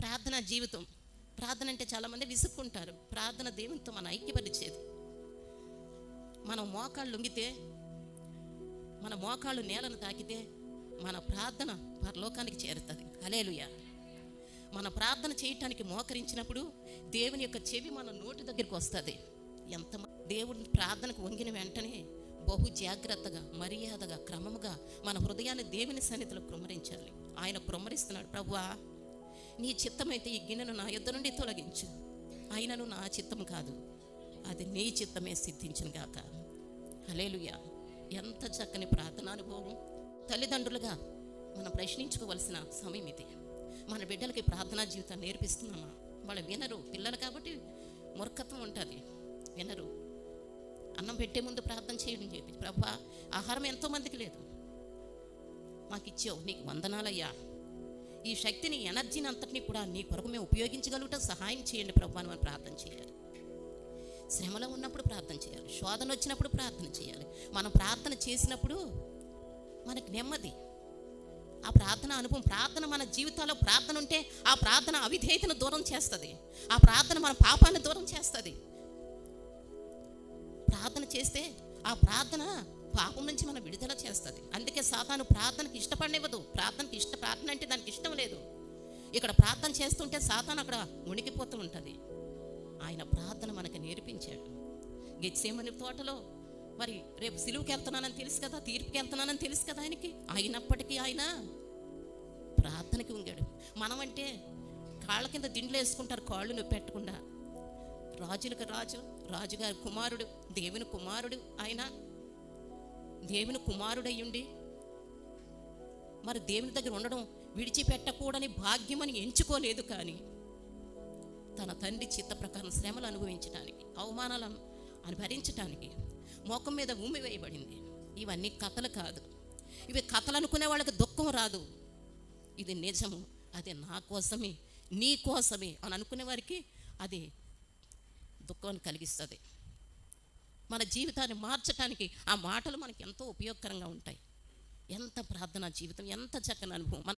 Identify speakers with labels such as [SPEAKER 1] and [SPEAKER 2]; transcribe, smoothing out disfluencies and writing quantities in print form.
[SPEAKER 1] ప్రార్థన జీవితం. ప్రార్థన అంటే చాలామంది విసుక్కుంటారు. ప్రార్థన దేవునితో మన ఐక్యపరిచేది. మనం మోకాళ్ళు లొంగితే, మన మోకాళ్ళు నేలను తాకితే మన ప్రార్థన పరలోకానికి చేరుతుంది. హల్లెలూయా. మన ప్రార్థన చేయటానికి మోకరించినప్పుడు దేవుని యొక్క చెవి మన నోటి దగ్గరికి వస్తుంది. ఎంత దేవుని ప్రార్థనకు వంగిన వెంటనే బహు జాగ్రత్తగా, మర్యాదగా, క్రమముగా మన హృదయాన్ని దేవుని సన్నిధిలో కృమ్మరించాలి. ఆయన కృమ్మరిస్తున్నాడు. ప్రభువా, నీ చిత్తమైతే ఈ గిన్నెను నా యొద్ద నుండి తొలగించు, అయినను నా చిత్తం కాదు, అది నీ చిత్తమే సిద్ధించును గాక. హల్లెలూయా. ఎంత చక్కని ప్రార్థన అనుభవం. తల్లిదండ్రులుగా మనం ప్రశ్నించుకోవలసిన సమయం ఇది. మన బిడ్డలకి ప్రార్థనా జీవితాన్ని నేర్పిస్తున్నామా? వాళ్ళు వినరు. పిల్లలు కాబట్టి మూర్ఖత్వం ఉంటుంది, వినరు. అన్నం పెట్టే ముందు ప్రార్థన చేయడం చెప్పి, ప్రభువా, ఆహారం ఎంతోమందికి లేదు, మాకు ఇచ్చావు, నీకు వందనాలయ్యా. ఈ శక్తిని, ఎనర్జీని అంతటినీ కూడా నీ కొరకు మేము ఉపయోగించగలుగుతా సహాయం చేయండి ప్రభువా అని మనం ప్రార్థన చేయాలి. శ్రమలో ఉన్నప్పుడు ప్రార్థన చేయాలి, శోధన వచ్చినప్పుడు ప్రార్థన చేయాలి. మనం ప్రార్థన చేసినప్పుడు మనకు నెమ్మది. ఆ ప్రార్థన అనుభవం, ప్రార్థన మన జీవితాల్లో ప్రార్థన ఉంటే ఆ ప్రార్థన అవిధేయతను దూరం చేస్తుంది. ఆ ప్రార్థన మన పాపాన్ని దూరం చేస్తుంది. ప్రార్థన చేస్తే ఆ ప్రార్థన పాపం నుంచి మనం విడుదల చేస్తుంది. అందుకే సాతాను ప్రార్థనకి ఇష్టపడనివ్వదు. ప్రార్థన అంటే దానికి ఇష్టం లేదు. ఇక్కడ ప్రార్థన చేస్తుంటే సాతాను అక్కడ ఉనికిపోతూ ఉంటుంది. ఆయన ప్రార్థన మనకు నేర్పించాడు. గెత్సేమని తోటలో మరి రేపు సిలువుకి వెళ్తున్నానని తెలుసు కదా, తీర్పుకి వెళ్తున్నానని తెలుసు కదా ఆయనకి, అయినప్పటికీ ఆయన ప్రార్థనకి ఉంగాడు. మనమంటే కాళ్ళ కింద దిండ్లు వేసుకుంటారు, కాళ్ళు నొప్పి పెట్టకుండా. రాజులకు రాజు, రాజుగారి కుమారుడు, దేవుని కుమారుడు. ఆయన దేవుని కుమారుడయ్యుండి మరి దేవుని దగ్గర ఉండడం విడిచిపెట్టకూడని భాగ్యమని ఎంచుకోలేదు. కానీ తన తండ్రి చిత్త ప్రకారం శ్రమలు అనుభవించడానికి, అవమానాలను భరించడానికి మోకం మీద భూమి వేయబడింది. ఇవన్నీ కథలు కాదు. ఇవి కథలు అనుకునే వాళ్ళకి దుఃఖం రాదు. ఇది నిజము, అది నా కోసమే, నీ కోసమే అని అనుకునే వారికి అది దుఃఖాన్ని కలిగిస్తుంది. మన జీవితాన్ని మార్చడానికి ఆ మాటలు మనకి ఎంతో ఉపయోగకరంగా ఉంటాయి. ఎంత ప్రార్థనా జీవితం, ఎంత చక్కని అనుభవం.